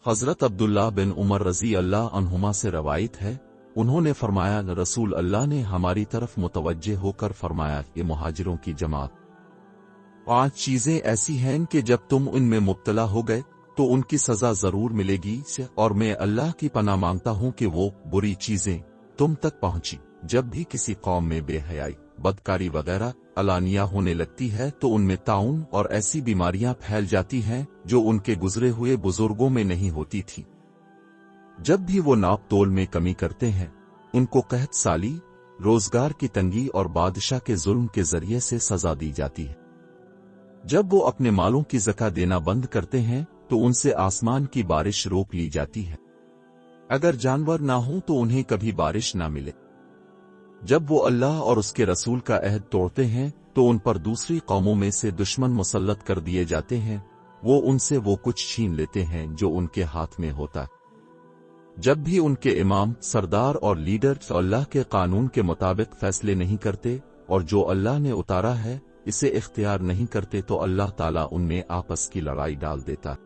حضرت عبداللہ بن عمر رضی اللہ عنہما سے روایت ہے، انہوں نے فرمایا رسول اللہ نے ہماری طرف متوجہ ہو کر فرمایا کہ مہاجروں کی جماعت 5 چیزیں ایسی ہیں کہ جب تم ان میں مبتلا ہو گئے تو ان کی سزا ضرور ملے گی، اور میں اللہ کی پناہ مانگتا ہوں کہ وہ بری چیزیں تم تک پہنچی۔ جب بھی کسی قوم میں بے حیائی، بدکاری وغیرہ علانیہ ہونے لگتی ہے تو ان میں طاعون اور ایسی بیماریاں پھیل جاتی ہیں جو ان کے گزرے ہوئے بزرگوں میں نہیں ہوتی تھی۔ جب بھی وہ ناپ تول میں کمی کرتے ہیں، ان کو قحط سالی، روزگار کی تنگی اور بادشاہ کے ظلم کے ذریعے سے سزا دی جاتی ہے۔ جب وہ اپنے مالوں کی زکاة دینا بند کرتے ہیں تو ان سے آسمان کی بارش روک لی جاتی ہے۔ اگر جانور نہ ہوں تو انہیں کبھی بارش نہ ملے۔ جب وہ اللہ اور اس کے رسول کا عہد توڑتے ہیں تو ان پر دوسری قوموں میں سے دشمن مسلط کر دیے جاتے ہیں، وہ ان سے وہ کچھ چھین لیتے ہیں جو ان کے ہاتھ میں ہوتا ہے۔ جب بھی ان کے امام، سردار اور لیڈر اللہ کے قانون کے مطابق فیصلے نہیں کرتے اور جو اللہ نے اتارا ہے اسے اختیار نہیں کرتے تو اللہ تعالیٰ ان میں آپس کی لڑائی ڈال دیتا ہے۔